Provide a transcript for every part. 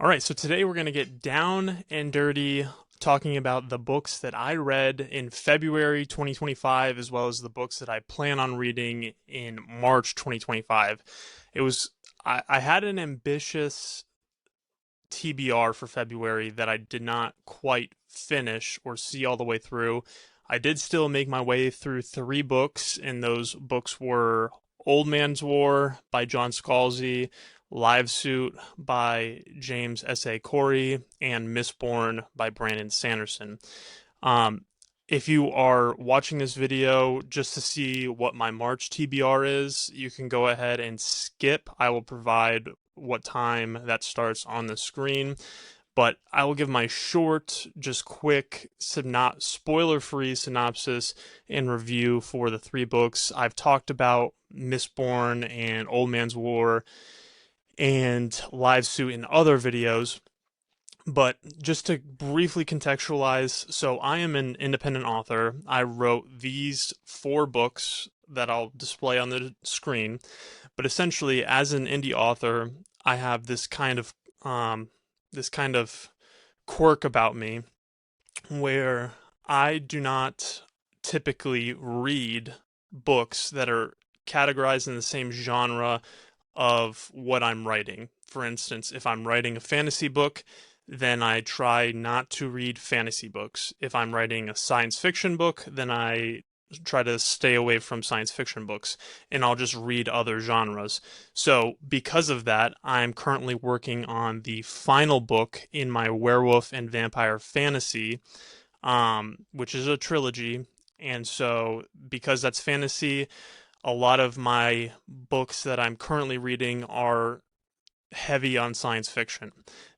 All right, so today we're going to get down and dirty talking about the books that I read in February 2025, as well as the books that I plan on reading in March 2025. I had an ambitious TBR for February that I did not quite finish or see all the way through. I did still make my way through three books, and those books were Old Man's War by John Scalzi, Livesuit by James S.A. Corey, and Mistborn by Brandon Sanderson. Um, if you are watching this video just to see what my March TBR is, you can go ahead and skip. I will provide what time that starts on the screen, but I will give my short, just quick, spoiler-free synopsis and review for the three books. I've talked about Mistborn and Old Man's War and Livesuit in other videos, but just to briefly contextualize, so I am an independent author. I wrote these four books that I'll display on the screen, but essentially, as an indie author, I have this kind of quirk about me where I do not typically read books that are categorized in the same genre of what I'm writing. For instance, if I'm writing a fantasy book, then I try not to read fantasy books. If I'm writing a science fiction book, then I try to stay away from science fiction books and I'll just read other genres. So, because of that, I'm currently working on the final book in my werewolf and vampire fantasy, which is a trilogy. And so, because that's fantasy, a lot of my books that I'm currently reading are heavy on science fiction.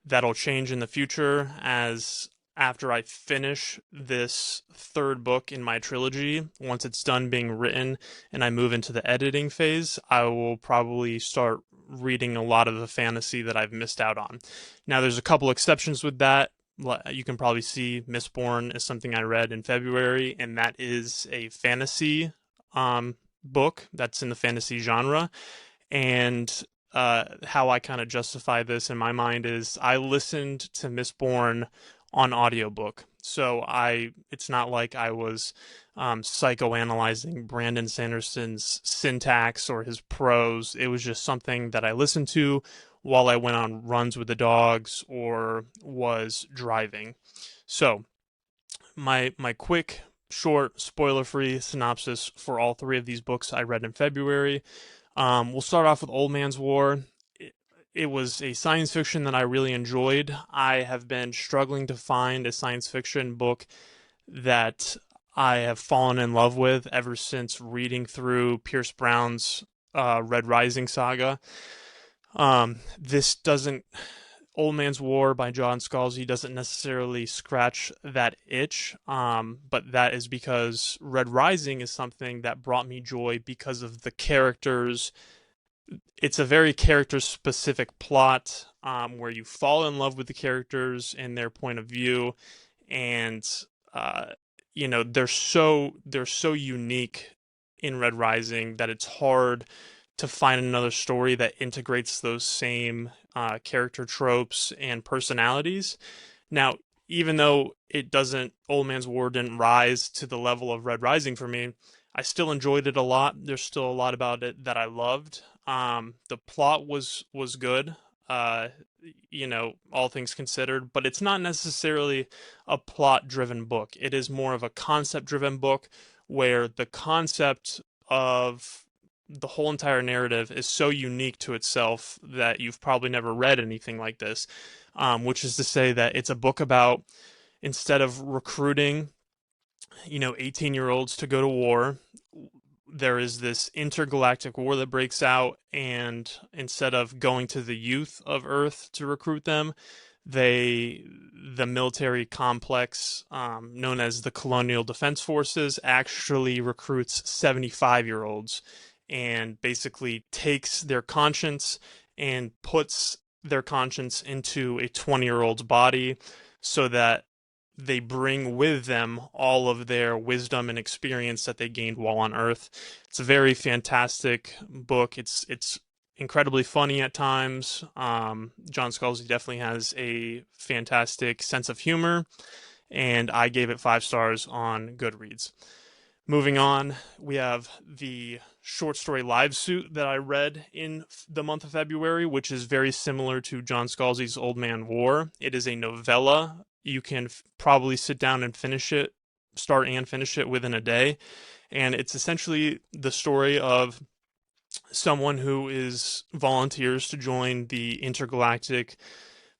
That'll change in the future as after I finish this third book in my trilogy, once it's done being written and I move into the editing phase, I will probably start reading a lot of the fantasy that I've missed out on. Now, there's a couple exceptions with that. You can probably see Mistborn is something I read in February, and that is a fantasy book that's in the fantasy genre. And how I kind of justify this in my mind is I listened to Mistborn on audiobook. So it's not like I was psychoanalyzing Brandon Sanderson's syntax or his prose. It was just something that I listened to while I went on runs with the dogs or was driving. So my quick, short, spoiler-free synopsis for all three of these books I read in February. We'll start off with Old Man's War. It was a science fiction that I really enjoyed. I have been struggling to find a science fiction book that I have fallen in love with ever since reading through Pierce Brown's Red Rising saga. This doesn't Old Man's War by John Scalzi doesn't necessarily scratch that itch, but that is because Red Rising is something that brought me joy because of the characters. It's a very character-specific plot where you fall in love with the characters and their point of view, and uh, they're so unique in Red Rising that it's hard to find another story that integrates those same character tropes and personalities. Now, even though Old Man's War didn't rise to the level of Red Rising for me, I still enjoyed it a lot. There's still a lot about it that I loved. The plot was good, all things considered, but it's not necessarily a plot-driven book. It is more of a concept-driven book where the concept of the whole entire narrative is so unique to itself that you've probably never read anything like this, which is to say that it's a book about, instead of recruiting 18-year-olds to go to war, there is this intergalactic war that breaks out, and instead of going to the youth of Earth to recruit them, the military complex known as the Colonial Defense Forces actually recruits 75-year-olds and basically takes their conscience and puts their conscience into a 20-year-old's body so that they bring with them all of their wisdom and experience that they gained while on Earth. It's a very fantastic book. It's incredibly funny at times. John Scalzi definitely has a fantastic sense of humor, and I gave it 5 stars on Goodreads. Moving on, we have the short story Livesuit that I read in the month of February, which is very similar to John Scalzi's Old Man War. It is a novella. You can probably sit down and finish it, start and finish it within a day. And it's essentially the story of someone who is volunteers to join the intergalactic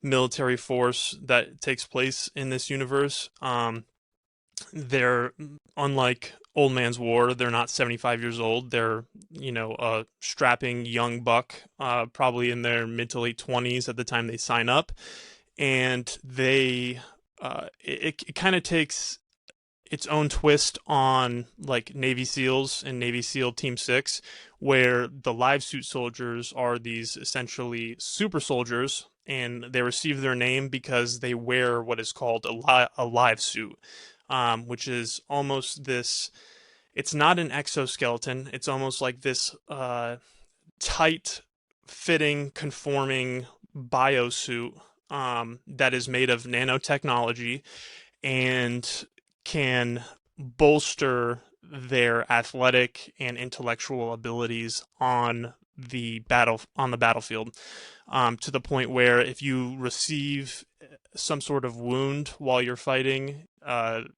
military force that takes place in this universe. They're unlike Old Man's War. They're not 75 years old. They're, a strapping young buck, probably in their mid to late 20s at the time they sign up. And it kind of takes its own twist on like Navy SEALs and Navy SEAL Team 6, where the Livesuit soldiers are these essentially super soldiers, and they receive their name because they wear what is called a live suit, which is almost this. It's not an exoskeleton. It's almost like this tight fitting, conforming biosuit that is made of nanotechnology and can bolster their athletic and intellectual abilities on the battlefield, to the point where if you receive some sort of wound while you're fighting,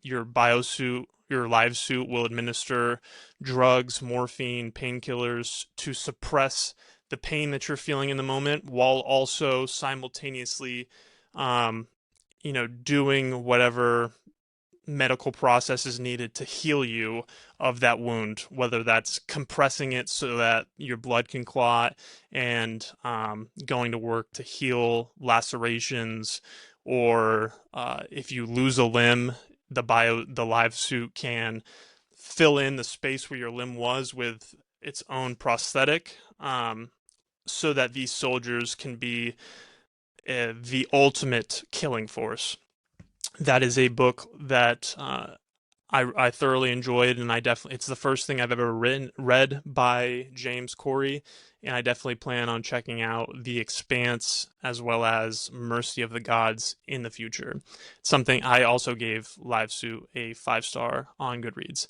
your live suit will administer drugs, morphine, painkillers to suppress the pain that you're feeling in the moment, while also simultaneously, doing whatever medical process is needed to heal you of that wound, whether that's compressing it so that your blood can clot, and going to work to heal lacerations, or if you lose a limb, the live suit can fill in the space where your limb was with its own prosthetic, so that these soldiers can be the ultimate killing force. That is a book that I thoroughly enjoyed, and it's the first thing I've ever read by James Corey, and I definitely plan on checking out The Expanse as well as Mercy of the Gods in the future. Something I also gave Livesuit a 5-star on Goodreads.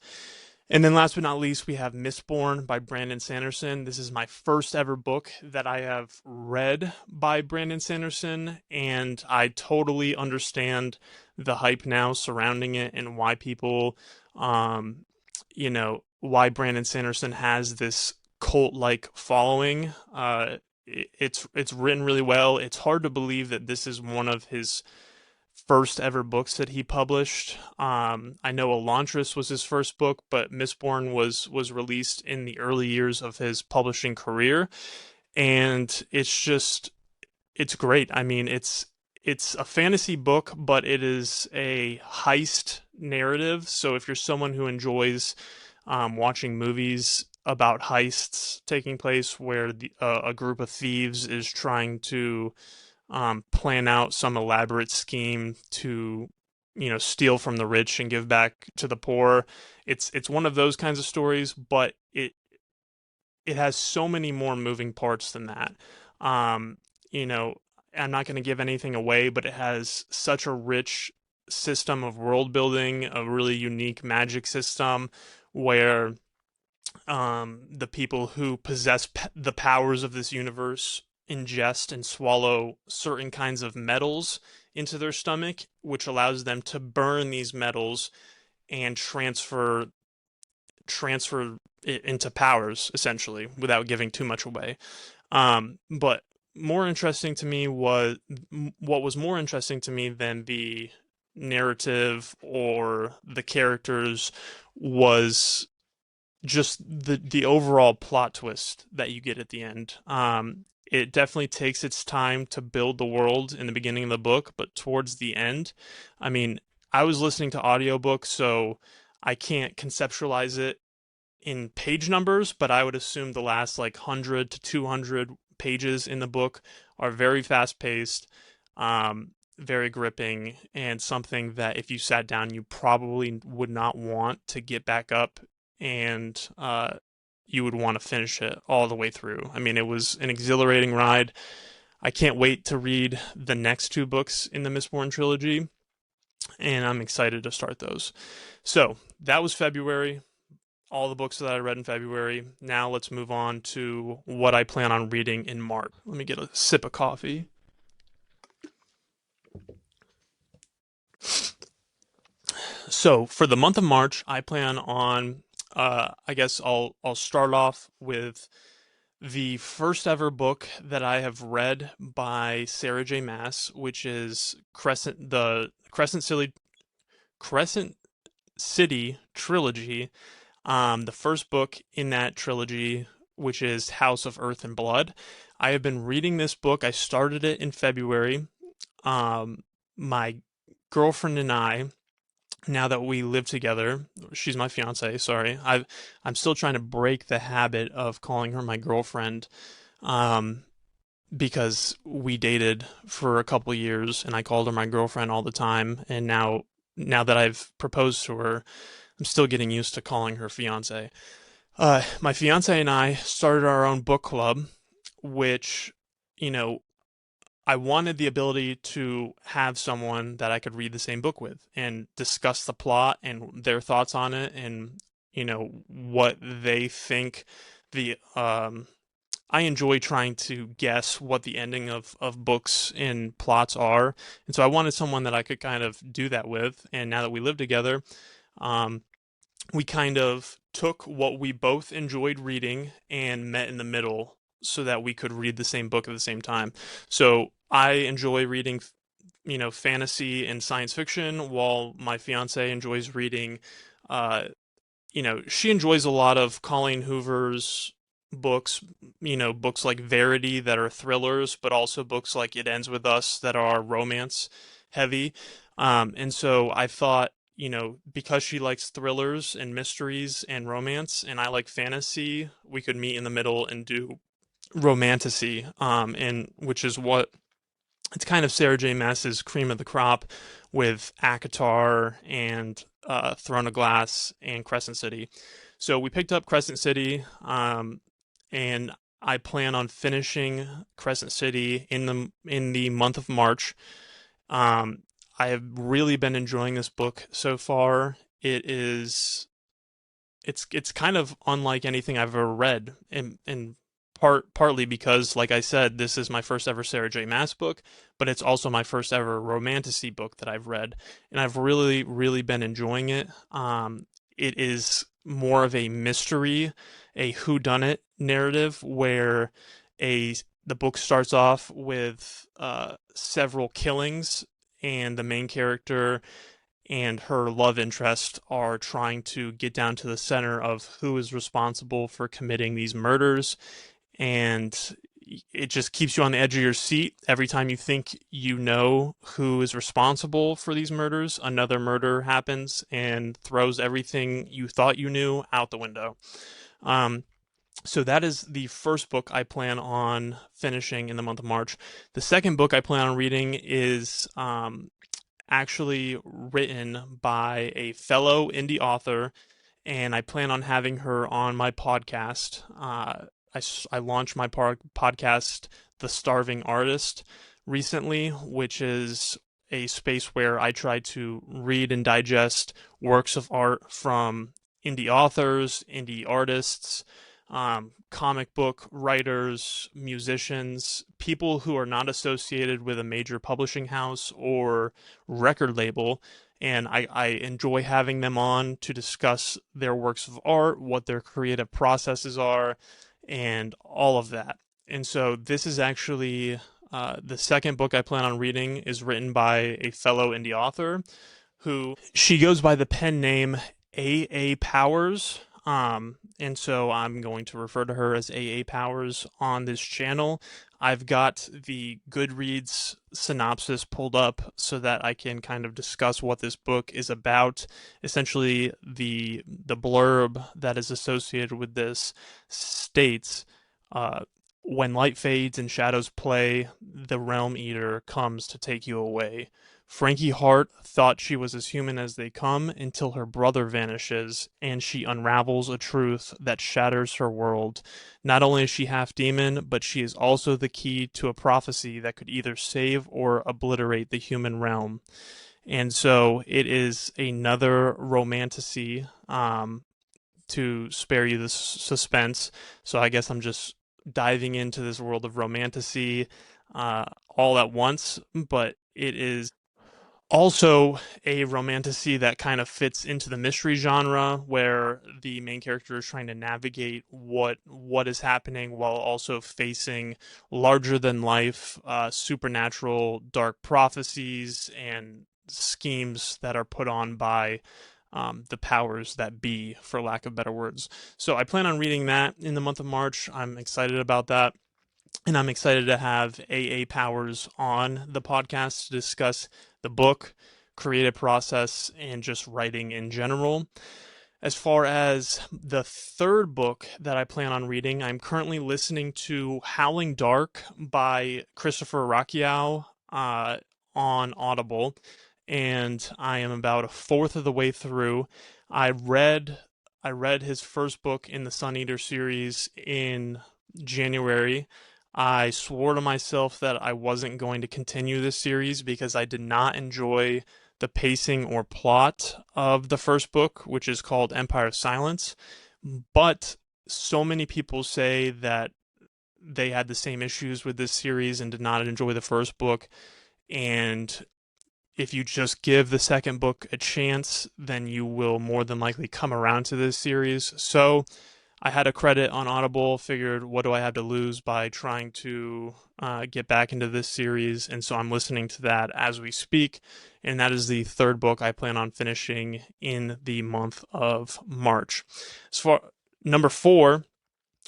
And then last but not least, we have Mistborn by Brandon Sanderson. This is my first ever book that I have read by Brandon Sanderson, and I totally understand the hype now surrounding it and why people, why Brandon Sanderson has this cult-like following. It's written really well. It's hard to believe that this is one of his first ever books that he published. I know Elantris was his first book, but Mistborn was released in the early years of his publishing career, and it's great. I mean, it's a fantasy book, but it is a heist narrative. So if you're someone who enjoys watching movies about heists taking place where a group of thieves is trying to plan out some elaborate scheme to, steal from the rich and give back to the poor. It's one of those kinds of stories, but it has so many more moving parts than that. I'm not going to give anything away, but it has such a rich system of world building, a really unique magic system where the people who possess the powers of this universe ingest and swallow certain kinds of metals into their stomach, which allows them to burn these metals and transfer it into powers, essentially, without giving too much away. But more interesting to me was what was more interesting to me than the narrative or the characters was just the overall plot twist that you get at the end. It definitely takes its time to build the world in the beginning of the book, but towards the end, I mean, I was listening to audiobooks, so I can't conceptualize it in page numbers, but I would assume the last like 100 to 200 pages in the book are very fast paced, very gripping, and something that if you sat down, you probably would not want to get back up and you would want to finish it all the way through. I mean, it was an exhilarating ride. I can't wait to read the next two books in the Mistborn trilogy, and I'm excited to start those. So that was February, all the books that I read in February. Now let's move on to what I plan on reading in March. Let me get a sip of coffee. So for the month of March, I plan on, I guess I'll start off with the first ever book that I have read by Sarah J. Maas, which is Crescent City trilogy. The first book in that trilogy, which is House of Earth and Blood. I have been reading this book. I started it in February. My girlfriend and I, now that we live together, she's my fiance, sorry. I'm still trying to break the habit of calling her my girlfriend, because we dated for a couple years and I called her my girlfriend all the time, and now that I've proposed to her, I'm still getting used to calling her fiance. My fiance and I started our own book club, which, you know, I wanted the ability to have someone that I could read the same book with and discuss the plot and their thoughts on it, and what they think. The I enjoy trying to guess what the ending of books and plots are, and so I wanted someone that I could kind of do that with. And now that we live together, um, we kind of took what we both enjoyed reading and met in the middle so that we could read the same book at the same time. So I enjoy reading, fantasy and science fiction, while my fiance enjoys reading, uh, she enjoys a lot of Colleen Hoover's books, books like Verity that are thrillers, but also books like It Ends With Us that are romance heavy. And so I thought, because she likes thrillers and mysteries and romance, and I like fantasy, we could meet in the middle and do romantasy, and which is what it's kind of Sarah J. Maas's cream of the crop with ACOTAR and Throne of Glass and Crescent City. So we picked up Crescent City, and I plan on finishing Crescent City in the month of March. I have really been enjoying this book so far. It's kind of unlike anything I've ever read, and partly because, like I said, this is my first ever Sarah J. Maas book, but it's also my first ever romantasy book that I've read, and I've really, really been enjoying it. It is more of a mystery, a whodunit narrative, where the book starts off with several killings, and the main character and her love interest are trying to get down to the center of who is responsible for committing these murders. And it just keeps you on the edge of your seat every time you think you know who is responsible for these murders. Another murder happens and throws everything you thought you knew out the window. So that is the first book I plan on finishing in the month of March. The second book I plan on reading is actually written by a fellow indie author, and I plan on having her on my podcast. I launched my podcast, The Starving Artist, recently, which is a space where I try to read and digest works of art from indie authors, indie artists, comic book writers, musicians, people who are not associated with a major publishing house or record label. And I enjoy having them on to discuss their works of art, what their creative processes are, and all of that. And so this is actually the second book I plan on reading is written by a fellow indie author who she goes by the pen name A.A. Powers. And so I'm going to refer to her as A.A. Powers on this channel. I've got the Goodreads synopsis pulled up so that I can kind of discuss what this book is about. Essentially, the blurb that is associated with this states, When light fades and shadows play, the Realm Eater comes to take you away. Frankie Hart thought she was as human as they come until her brother vanishes and she unravels a truth that shatters her world. Not only is she half demon, but she is also the key to a prophecy that could either save or obliterate the human realm. And so it is another romantasy, to spare you the suspense. So I guess I'm just diving into this world of romantasy all at once, but it is also a romantasy that kind of fits into the mystery genre, where the main character is trying to navigate what is happening while also facing larger than life supernatural dark prophecies and schemes that are put on by the powers that be, for lack of better words. So I plan on reading that in the month of March. I'm excited about that. And I'm excited to have AA Powers on the podcast to discuss the book, creative process, and just writing in general. As far as the third book that I plan on reading, I'm currently listening to Howling Dark by Christopher Racchiao on Audible, and I am about a fourth of the way through. I read his first book in the Sun Eater series in January. I swore to myself that I wasn't going to continue this series because I did not enjoy the pacing or plot of the first book, which is called Empire of Silence. But so many people say that they had the same issues with this series and did not enjoy the first book. And if you just give the second book a chance, then you will more than likely come around to this series. So I had a credit on Audible, figured what do I have to lose by trying to get back into this series, and so I'm listening to that as we speak, and that is the third book I plan on finishing in the month of March. As for number 4,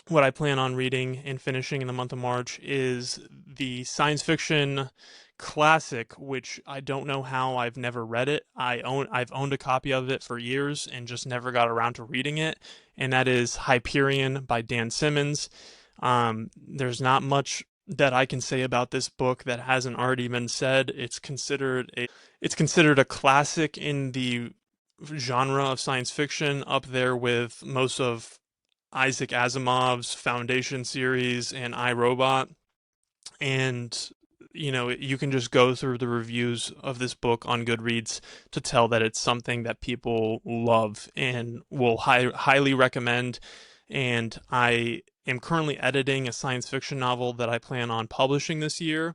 what I plan on reading and finishing in the month of March is the science fiction classic, which I don't know how I've never read it. I've owned a copy of it for years and just never got around to reading it, and that is Hyperion by Dan Simmons. There's not much that I can say about this book that hasn't already been said. It's considered a classic in the genre of science fiction, up there with most of Isaac Asimov's Foundation series and iRobot. And you can just go through the reviews of this book on Goodreads to tell that it's something that people love and will highly recommend. And I am currently editing a science fiction novel that I plan on publishing this year.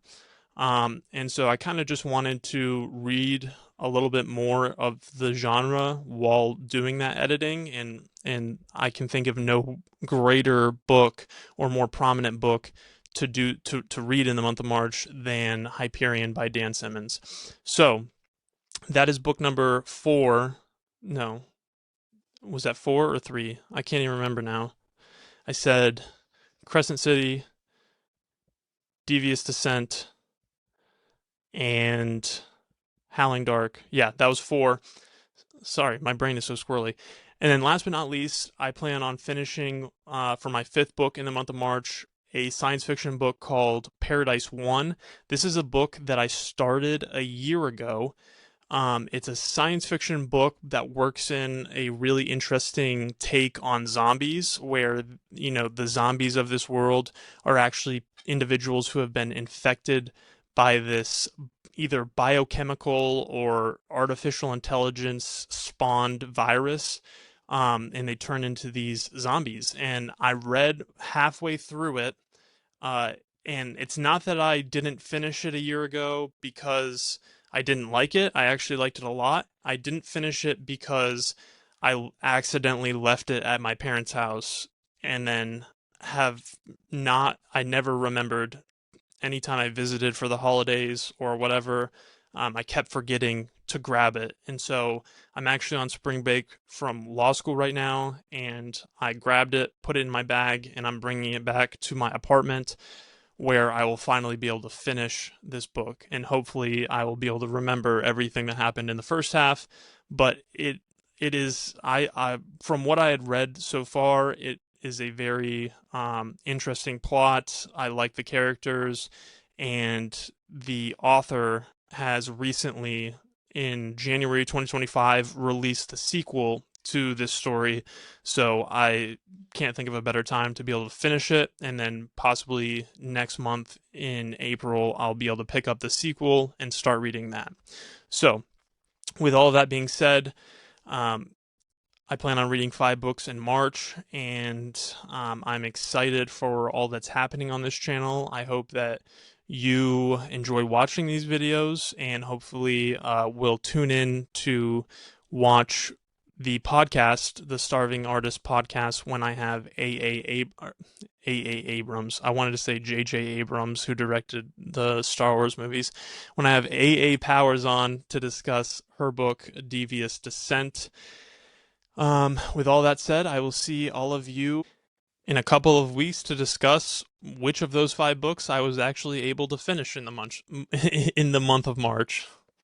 And so I kind of just wanted to read a little bit more of the genre while doing that editing, and I can think of no greater book or more prominent book to read in the month of March than Hyperion by Dan Simmons. So that is book number 4. No, was that 4 or 3? I can't even remember now. I said Crescent City, Devious Descent, and Howling Dark. Yeah, that was 4. Sorry, my brain is so squirrely. And then last but not least, I plan on finishing for my 5th book in the month of March, a science fiction book called Paradise 1. This is a book that I started a year ago. It's a science fiction book that works in a really interesting take on zombies, where, the zombies of this world are actually individuals who have been infected by this either biochemical or artificial intelligence spawned virus. And they turn into these zombies. And I read halfway through it, and it's not that I didn't finish it a year ago because I didn't like it. I actually liked it a lot. I didn't finish it because I accidentally left it at my parents' house, and then I never remembered anytime I visited for the holidays or whatever. I kept forgetting to grab it. And so I'm actually on spring break from law school right now, and I grabbed it, put it in my bag, and I'm bringing it back to my apartment, where I will finally be able to finish this book. And hopefully I will be able to remember everything that happened in the first half. But it is, I from what I had read so far, is a very interesting plot. I like the characters, and the author has recently, in January 2025, released the sequel to this story. So I can't think of a better time to be able to finish it, and then possibly next month in April, I'll be able to pick up the sequel and start reading that. So, with all of that being said, I plan on reading 5 books in March, and I'm excited for all that's happening on this channel. I hope that you enjoy watching these videos, and hopefully will tune in to watch the podcast, the Starving Artist podcast, when I have A.A. Abrams. I wanted to say J.J. Abrams, who directed the Star Wars movies. When I have A.A. Powers on to discuss her book, Devious Descent. With all that said, I will see all of you in a couple of weeks to discuss which of those 5 books I was actually able to finish in the month of March.